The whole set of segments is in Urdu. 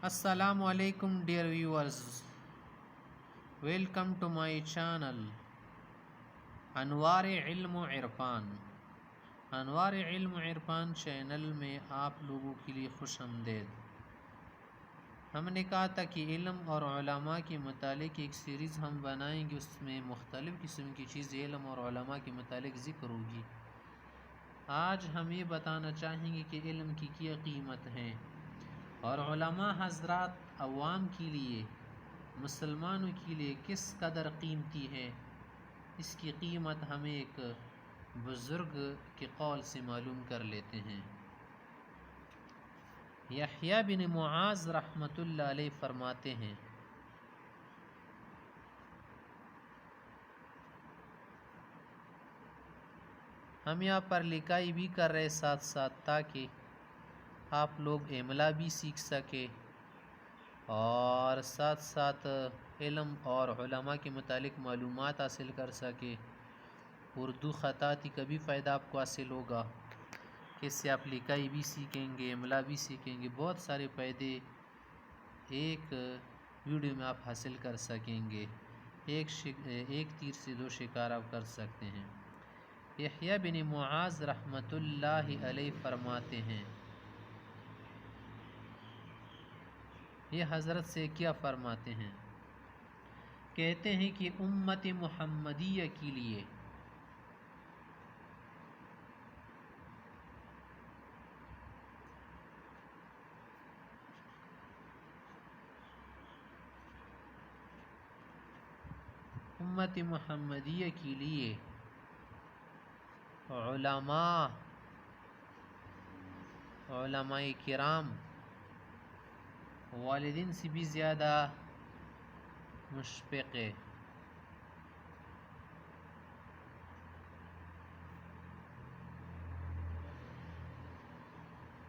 Assalamu alaikum dear viewers. Welcome to my channel انوار علم و عرفان. انوار علم و عرفان چینل میں آپ لوگوں کے لیے خوش آمدید. ہم نے کہا تھا کہ علم اور علماء کے متعلق ایک سیریز ہم بنائیں گے، اس میں مختلف قسم کی چیزیں علم اور علماء کے متعلق ذکر ہوگی. آج ہم یہ بتانا چاہیں گے کہ علم کی کیا قیمت ہے اور علماء حضرات عوام کے لیے، مسلمانوں کے لیے کس قدر قیمتی ہے. اس کی قیمت ہم ایک بزرگ کے قول سے معلوم کر لیتے ہیں. یحییٰ بن معاذ رحمۃ اللہ علیہ فرماتے ہیں، ہم یہاں پر لکھائی بھی کر رہے ساتھ ساتھ تاکہ آپ لوگ املا بھی سیکھ سکے اور ساتھ ساتھ علم اور علماء کے متعلق معلومات حاصل کر سکے. اردو خطاطی کا بھی فائدہ آپ کو حاصل ہوگا، اس سے آپ لکھائی بھی سیکھیں گے، املا بھی سیکھیں گے. بہت سارے فائدے ایک ویڈیو میں آپ حاصل کر سکیں گے. ایک تیر سے دو شکار آپ کر سکتے ہیں. یحییٰ بن معاذ رحمۃ اللہ علیہ فرماتے ہیں، یہ حضرت سے کیا فرماتے ہیں؟ کہتے ہیں کہ امت محمدیہ کے لیے علماء کرام والدین سے بھی زیادہ مشفق ہے.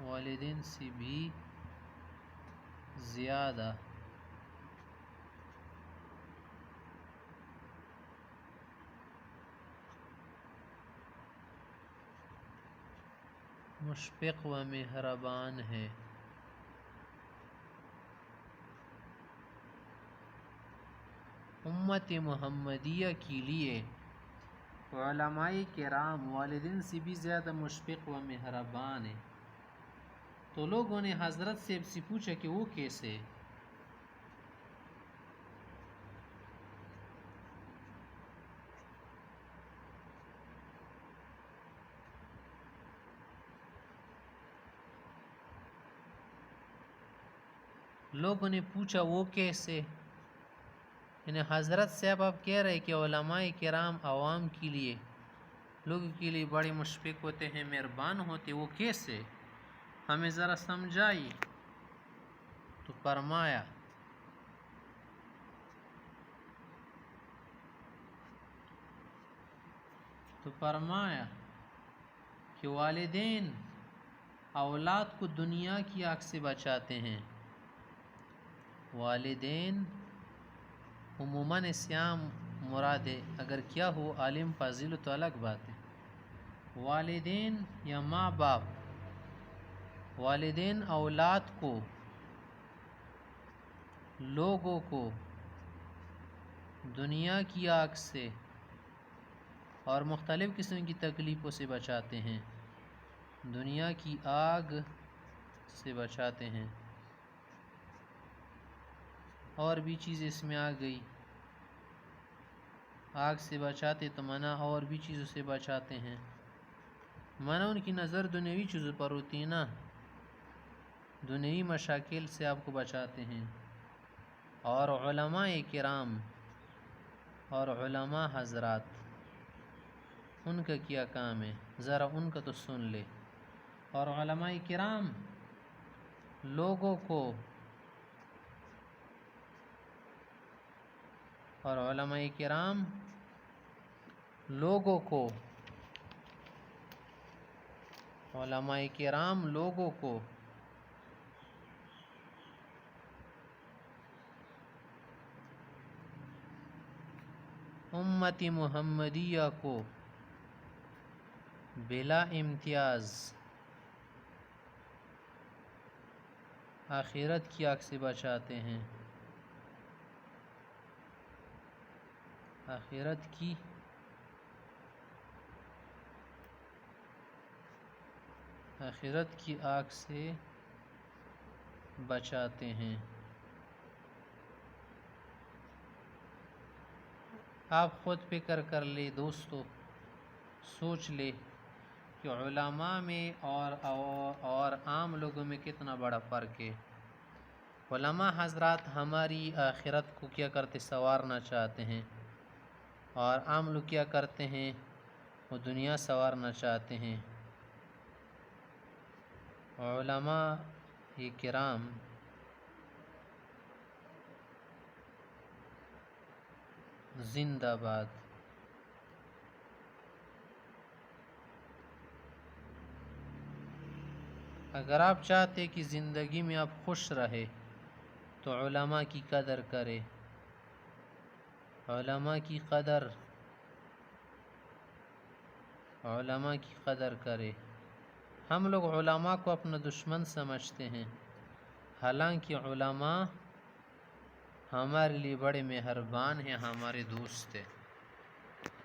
والدین سے بھی زیادہ مشفق و مہربان ہے. امت محمدیہ کے لیے علماء کرام والدین سے بھی زیادہ مشفق و مہربان ہے. تو لوگوں نے حضرت سے پوچھا کہ وہ کیسے؟ لوگوں نے پوچھا وہ کیسے؟ یعنی حضرت صاحب آپ کہہ رہے کہ علماء کرام عوام کے لیے، لوگوں کے لیے بڑے مشفق ہوتے ہیں، مہربان ہوتے، وہ کیسے؟ ہمیں ذرا سمجھائیے. تو فرمایا کہ والدین اولاد کو دنیا کی آگ سے بچاتے ہیں. والدین عموماً اسیام مراد ہے، اگر کیا ہو عالم فاضل تو الگ بات ہے. والدین یا ماں باپ، والدین اولاد کو، لوگوں کو دنیا کی آگ سے اور مختلف قسم کی تکلیفوں سے بچاتے ہیں. دنیا کی آگ سے بچاتے ہیں. اور بھی چیز اس میں آ گئی، آگ سے بچاتے تو منع اور بھی چیزوں سے بچاتے ہیں. منع ان کی نظر دنیوی چیزوں پر ہوتی ہے نا، دنیوی مشاکل سے آپ کو بچاتے ہیں. اور علماء کرام اور علماء حضرات، ان کا کیا کام ہے ذرا ان کا تو سن لے. اور علماء کرام لوگوں کو، اور علماء کرام لوگوں کو، علماء کرام لوگوں کو امت محمدیہ کو بلا امتیاز آخرت کی آگ سے بچاتے ہیں، آخرت کی آگ سے بچاتے ہیں۔ آپ خود فکر کر لے دوستو، سوچ لے کہ علماء میں اور عام لوگوں میں کتنا بڑا فرق ہے۔ علماء حضرات ہماری آخرت کو کیا کرتے، سنوارنا چاہتے ہیں، اور عام لوگ کیا کرتے ہیں، وہ دنیا سنوارنا چاہتے ہیں۔ علماء کرام زندہ باد۔ اگر آپ چاہتے کہ زندگی میں آپ خوش رہے تو علماء کی قدر کرے، علماء کی قدر کرے۔ ہم لوگ علماء کو اپنا دشمن سمجھتے ہیں، حالانکہ علماء ہمارے لیے بڑے مہربان ہیں، ہمارے دوست ہیں۔